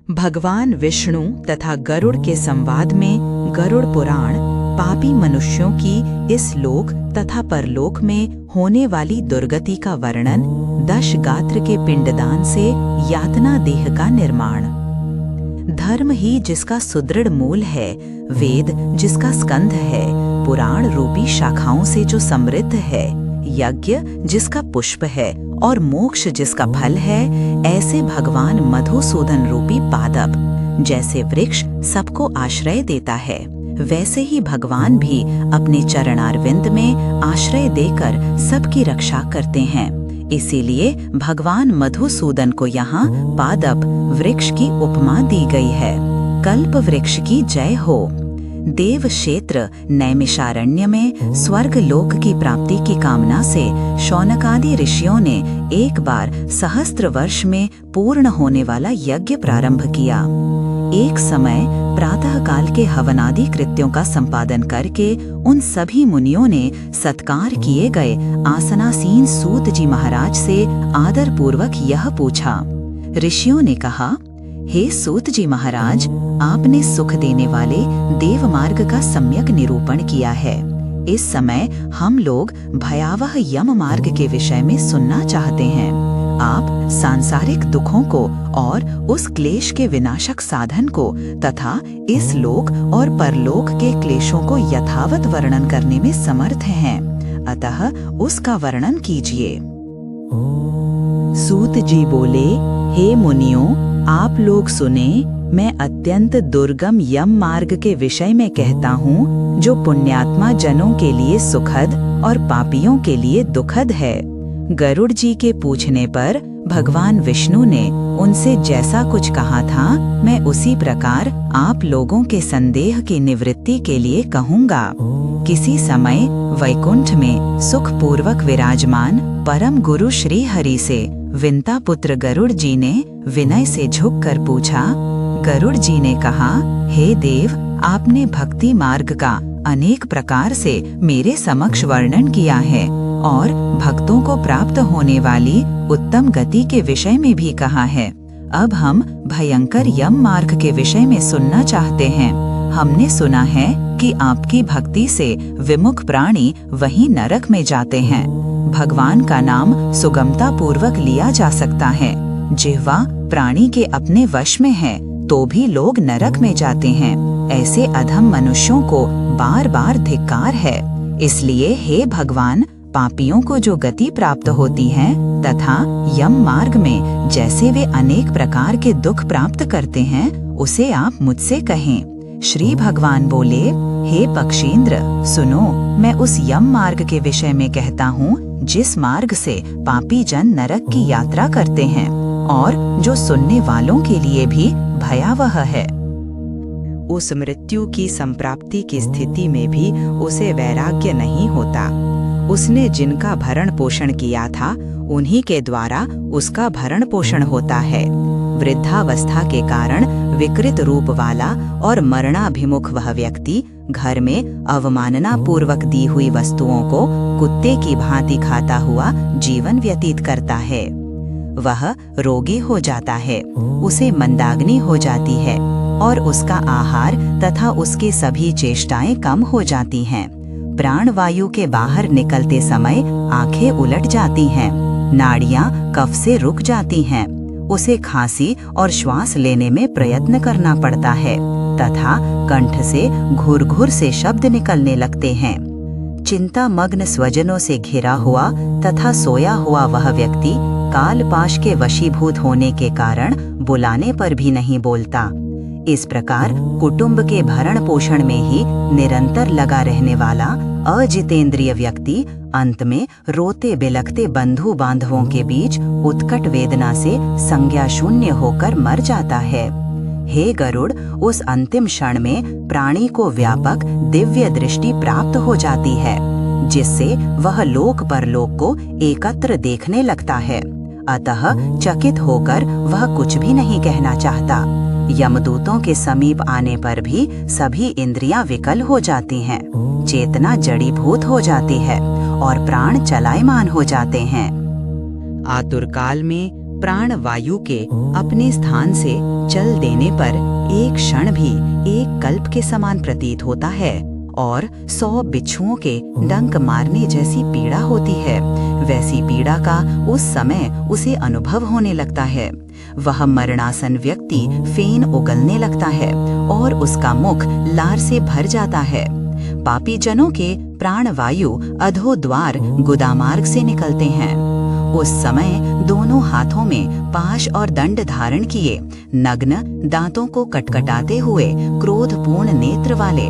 भगवान विष्णु तथा गरुड़ के संवाद में गरुड़ पुराण पापी मनुष्यों की इस लोक तथा परलोक में होने वाली दुर्गति का वर्णन 10 गात्र के पिंडदान से यातना देह का निर्माण। धर्म ही जिसका सुदृढ़ मूल है, वेद जिसका स्कंध है, पुराण रूपी शाखाओं से जो समृद्ध है, यज्ञ जिसका पुष्प है और मोक्ष जिसका फल है, ऐसे भगवान मधुसूदन रूपी पादप जैसे वृक्ष सबको आश्रय देता है, वैसे ही भगवान भी अपने चरणारविंद में आश्रय देकर सबकी रक्षा करते हैं। इसीलिए भगवान मधुसूदन को यहाँ पादप वृक्ष की उपमा दी गई है। कल्प वृक्ष की जय हो। देव क्षेत्र नैमिषारण्य में स्वर्ग लोक की प्राप्ति की कामना से शौनकादि ऋषियों ने एक बार सहस्त्र वर्ष में पूर्ण होने वाला यज्ञ प्रारंभ किया। एक समय प्रातः काल के हवनादि कृत्यों का संपादन करके उन सभी मुनियों ने सत्कार किए गए आसनासीन सूत जी महाराज से आदर पूर्वक यह पूछा। ऋषियों ने कहा, हे सूत जी महाराज, आपने सुख देने वाले देव मार्ग का सम्यक निरूपण किया है। इस समय हम लोग भयावह यम मार्ग के विषय में सुनना चाहते हैं। आप सांसारिक दुखों को और उस क्लेश के विनाशक साधन को तथा इस लोक और परलोक के क्लेशों को यथावत वर्णन करने में समर्थ हैं, अतः उसका वर्णन कीजिए। सूत जी बोले, हे मुनियों, आप लोग सुने, मैं अत्यंत दुर्गम यम मार्ग के विषय में कहता हूँ, जो पुण्यात्मा जनों के लिए सुखद और पापियों के लिए दुखद है। गरुड़ जी के पूछने पर भगवान विष्णु ने उनसे जैसा कुछ कहा था, मैं उसी प्रकार आप लोगों के संदेह की निवृत्ति के लिए कहूँगा। किसी समय वैकुंठ में सुखपूर्वक विराजमान परम गुरु श्री हरि से विंता पुत्र गरुड़ जी ने विनय से झुककर पूछा। गरुड़ जी ने कहा, हे देव, आपने भक्ति मार्ग का अनेक प्रकार से मेरे समक्ष वर्णन किया है और भक्तों को प्राप्त होने वाली उत्तम गति के विषय में भी कहा है। अब हम भयंकर यम मार्ग के विषय में सुनना चाहते हैं। हमने सुना है कि आपकी भक्ति से विमुख प्राणी वहीं नरक में जाते हैं। भगवान का नाम सुगमता पूर्वक लिया जा सकता है। जिह्वा प्राणी के अपने वश में है तो भी लोग नरक में जाते हैं। ऐसे अधम मनुष्यों को बार बार धिक्कार है। इसलिए हे भगवान, पापियों को जो गति प्राप्त होती है तथा यम मार्ग में जैसे वे अनेक प्रकार के दुख प्राप्त करते हैं, उसे आप मुझसे कहें। श्री भगवान बोले, हे पक्षींद्र, सुनो, मैं उस यम मार्ग के विषय में कहता हूँ जिस मार्ग से पापी जन नरक की यात्रा करते हैं और जो सुनने वालों के लिए भी भयावह है। उस मृत्यु की संप्राप्ति की स्थिति में भी उसे वैराग्य नहीं होता। उसने जिनका भरण पोषण किया था उन्हीं के द्वारा उसका भरण पोषण होता है। वृद्धावस्था के कारण विकृत रूप वाला और मरणाभिमुख वह व्यक्ति घर में अवमानना पूर्वक दी हुई वस्तुओं को कुत्ते की भांति खाता हुआ जीवन व्यतीत करता है। वह रोगी हो जाता है, उसे मंदाग्नि हो जाती है और उसका आहार तथा उसकी सभी चेष्टाएं कम हो जाती हैं। प्राण वायु के बाहर निकलते समय आंखें उलट जाती हैं, नाड़ियां कफ से रुक जाती हैं, उसे खांसी और श्वास लेने में प्रयत्न करना पड़ता है तथा कंठ से घुर-घुर से शब्द निकलने लगते हैं। चिंता मग्न स्वजनों से घिरा हुआ तथा सोया हुआ वह व्यक्ति कालपाश के वशीभूत होने के कारण बुलाने पर भी नहीं बोलता। इस प्रकार कुटुंब के भरण पोषण में ही निरंतर लगा रहने वाला अजितेंद्रिय व्यक्ति अंत में रोते बिलखते बंधु बांधवों के बीच उत्कट वेदना से संज्ञा शून्य होकर मर जाता है। हे गरुड़, उस अंतिम क्षण में प्राणी को व्यापक दिव्य दृष्टि प्राप्त हो जाती है, जिससे वह लोक परलोक को एकत्र देखने लगता है। अतः चकित होकर वह कुछ भी नहीं कहना चाहता। यमदूतों के समीप आने पर भी सभी इंद्रियां विकल हो जाती हैं, चेतना जड़ीभूत हो जाती है और प्राण चलायमान हो जाते हैं। आतुरकाल में प्राण वायु के अपने स्थान से चल देने पर एक क्षण भी एक कल्प के समान प्रतीत होता है और 100 बिच्छुओं के डंक मारने जैसी पीड़ा होती है। वैसी पीड़ा का उस समय उसे अनुभव होने लगता है। वह मरणासन व्यक्ति फेन उगलने लगता है और उसका मुख लार से भर जाता है। पापी जनों के प्राणवायु अधोद्वार गुदामार्ग से निकलते हैं। उस समय दोनों हाथों में पाश और दंड धारण किए, नग्न, दांतों को कटकटाते हुए, क्रोधपूर्ण नेत्र वाले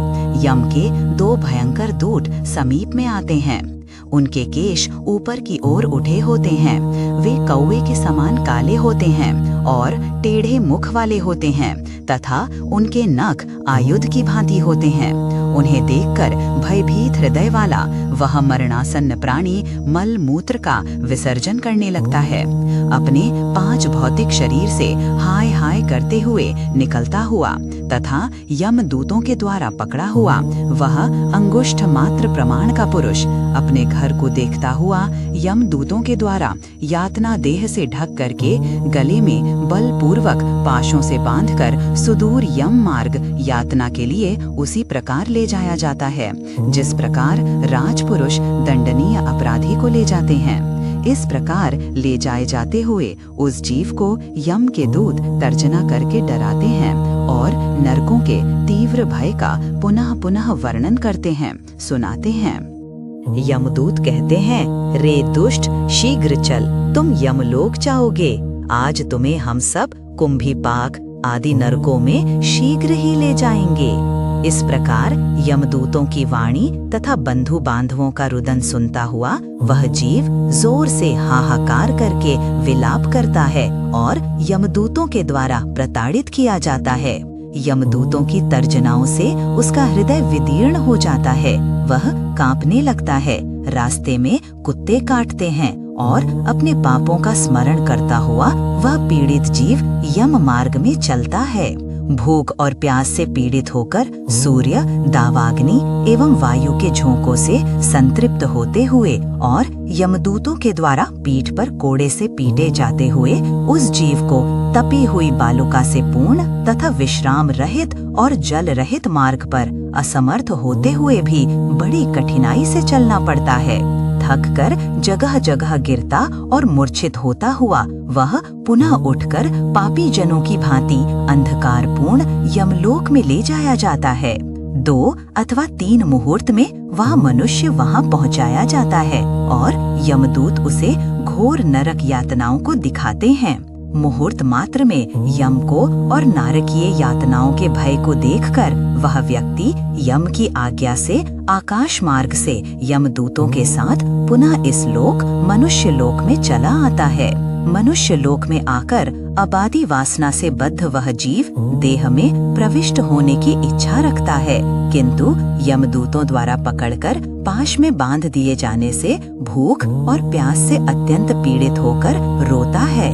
यम के 2 भयंकर दूत समीप में आते हैं। उनके केश ऊपर की ओर उठे होते हैं। वे कौवे के समान काले होते हैं और टेढ़े मुख वाले होते हैं तथा उनके नख आयुध की भांति होते हैं। उन्हें देखकर भयभीत हृदय वाला वह मरणासन्न प्राणी मल मूत्र का विसर्जन करने लगता है। अपने 5 भौतिक शरीर से हाय हाय करते हुए निकलता हुआ तथा यम दूतों के द्वारा पकड़ा हुआ वह अंगुष्ठ मात्र प्रमाण का पुरुष अपने घर को देखता हुआ यम दूतों के द्वारा यातना देह से ढक करके गले में बलपूर्वक पाशों से बांधकर सुदूर यम मार्ग यातना के लिए उसी प्रकार ले जाया जाता है जिस प्रकार राजपुरुष दंडनीय अपराधी को ले जाते हैं। इस प्रकार ले जाए जाते हुए उस जीव को यम के दूत तर्जना करके डराते हैं और नरकों के तीव्र भय का पुनः पुनः वर्णन करते हैं, सुनाते हैं। यमदूत कहते हैं, रे दुष्ट, शीघ्र चल, तुम यमलोक जाओगे। आज तुम्हें हम सब कुंभीपाक आदि नरकों में शीघ्र ही ले जाएंगे। इस प्रकार यमदूतों की वाणी तथा बंधु बांधवों का रुदन सुनता हुआ वह जीव जोर से हाहाकार करके विलाप करता है और यमदूतों के द्वारा प्रताड़ित किया जाता है। यमदूतों की तर्जनाओं से उसका हृदय विदीर्ण हो जाता है। वह कांपने लगता है। रास्ते में कुत्ते काटते हैं और अपने पापों का स्मरण करता हुआ वह पीड़ित जीव यम मार्ग में चलता है। भूख और प्यास से पीड़ित होकर सूर्य, दावाग्नि एवं वायु के झोंकों से संतृप्त होते हुए और यमदूतों के द्वारा पीठ पर कोड़े से पीटे जाते हुए उस जीव को तपी हुई बालुका से पूर्ण तथा विश्राम रहित और जल रहित मार्ग पर असमर्थ होते हुए भी बड़ी कठिनाई से चलना पड़ता है। थक कर जगह जगह गिरता और मूर्छित होता हुआ वह पुनः उठकर पापी जनों की भांति अंधकारपूर्ण यमलोक में ले जाया जाता है। 2 अथवा 3 मुहूर्त में वह मनुष्य वहां पहुंचाया जाता है और यमदूत उसे घोर नरक यातनाओं को दिखाते हैं। मुहूर्त मात्र में यम को और नारकीय यातनाओं के भय को देखकर वह व्यक्ति यम की आज्ञा से आकाश मार्ग से यमदूतों के साथ पुनः इस लोक मनुष्य लोक में चला आता है। मनुष्य लोक में आकर अबादी वासना से बद्ध वह जीव देह में प्रविष्ट होने की इच्छा रखता है, किंतु यमदूतों द्वारा पकड़कर पाश में बांध दिए जाने से भूख और प्यास से अत्यंत पीड़ित होकर रोता है।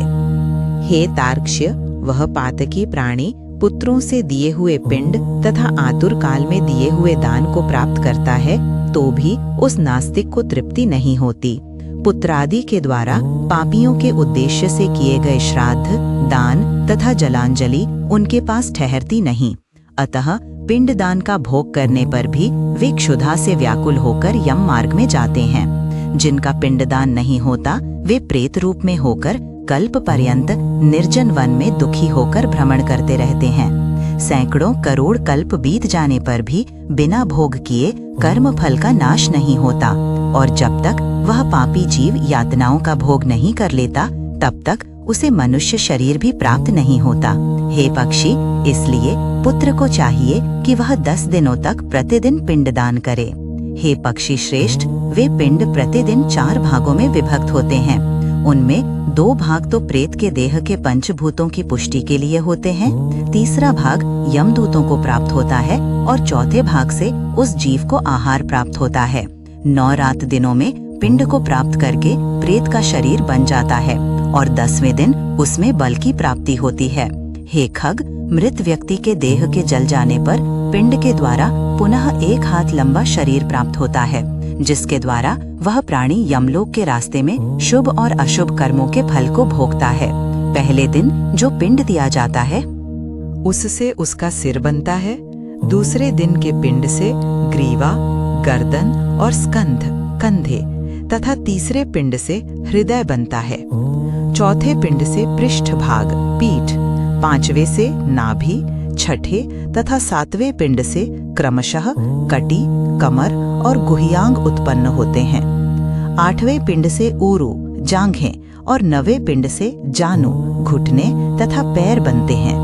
हे तार्क्ष्य, वह पातकी प्राणी पुत्रों से दिए हुए पिंड तथा आतुर काल में दिए हुए दान को प्राप्त करता है तो भी उस नास्तिक को तृप्ति नहीं होती। पुत्रादि के द्वारा पापियों के उद्देश्य से किए गए श्राद्ध, दान तथा जलांजलि उनके पास ठहरती नहीं। अतः पिंडदान का भोग करने पर भी वे क्षुधा से व्याकुल होकर यम मार्ग में जाते हैं। जिनका पिंडदान नहीं होता वे प्रेत रूप में होकर कल्प पर्यंत निर्जन वन में दुखी होकर भ्रमण करते रहते हैं। सैकड़ों करोड़ कल्प बीत जाने पर भी बिना भोग किए कर्म फल का नाश नहीं होता और जब तक वह पापी जीव यातनाओं का भोग नहीं कर लेता तब तक उसे मनुष्य शरीर भी प्राप्त नहीं होता। हे पक्षी, इसलिए पुत्र को चाहिए कि वह 10 दिनों तक प्रतिदिन पिंडदान करे। हे पक्षी श्रेष्ठ, वे पिंड प्रतिदिन 4 भागों में विभक्त होते हैं। उनमें 2 भाग तो प्रेत के देह के पंचभूतों की पुष्टि के लिए होते हैं, तीसरा भाग यमदूतों को प्राप्त होता है और चौथे भाग से उस जीव को आहार प्राप्त होता है। 9 रात दिनों में पिंड को प्राप्त करके प्रेत का शरीर बन जाता है और 10वें दिन उसमें बल की प्राप्ति होती है। हे खग, मृत व्यक्ति के देह के जल जाने पर पिंड के द्वारा पुनः 1 हाथ लंबा शरीर प्राप्त होता है, जिसके द्वारा वह प्राणी यमलोक के रास्ते में शुभ और अशुभ कर्मों के फल को भोगता है। पहले दिन जो पिंड दिया जाता है उससे उसका सिर बनता है, दूसरे दिन के पिंड से ग्रीवा, गर्दन और स्कंध, कंधे तथा तीसरे पिंड से हृदय बनता है। चौथे पिंड से पृष्ठभाग, पीठ, पांचवें से नाभि, छठे तथा सातवें पिंड से क्रमशः कटी, कमर और गुहियांग उत्पन्न होते हैं। आठवें पिंड से ऊरू, जांघें और नवें पिंड से जानु, घुटने तथा पैर बनते हैं।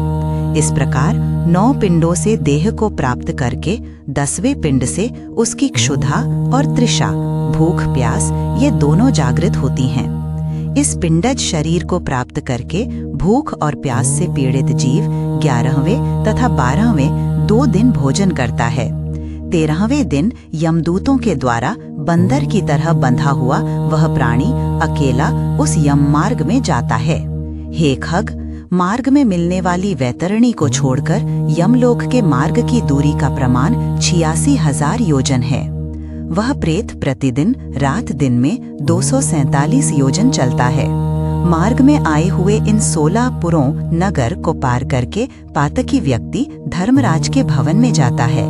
इस प्रकार 9 पिंडों से देह को प्राप्त करके 10वें पिंड से उसकी क्षुधा और तृषा, भूख प्यास ये दोनों जागृत होती हैं। इस पिंडज शरीर को प्राप्त करके भूख और प्यास से पीड़ित जीव 11वें तथा 12वें 2 दिन भोजन करता है। 13वें दिन यमदूतों के द्वारा बंदर की तरह बंधा हुआ वह प्राणी अकेला उस यम मार्ग में जाता है। हे खग, मार्ग में मिलने वाली वैतरणी को छोड़कर यमलोक के मार्ग की दूरी का प्रमाण 86,000 योजन है। वह प्रेत प्रतिदिन रात दिन में 247 योजन चलता है। मार्ग में आए हुए इन 16 पुरों नगर को पार करके पातकी व्यक्ति धर्मराज के भवन में जाता है।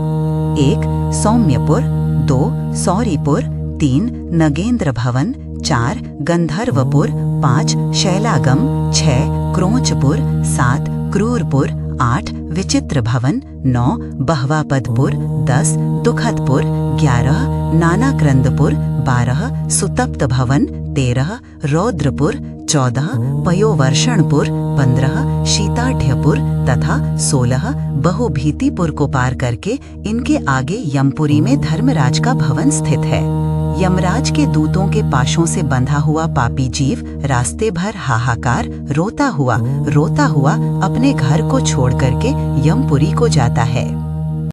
1 सौम्यपुर, 2 सौरीपुर, 3 नगेंद्र भवन, 4 गंधर्वपुर, 5 शैलागम, 6 क्रोंचपुर, 7 क्रूरपुर, 8 विचित्र भवन, 9 बहवापदपुर, 10 दुखदपुर, 11 नानाक्रंदपुर, 12 सुतप्त भवन, 13 रौद्रपुर, 14 पयोवर्षणपुर, 15 शीताढ्यपुर तथा 16 बहुभीतिपुर को पार करके इनके आगे यमपुरी में धर्मराज का भवन स्थित है। यमराज के दूतों के पाशों से बंधा हुआ पापी जीव रास्ते भर हाहाकार रोता हुआ अपने घर को छोड़ करके यमपुरी को जाता है।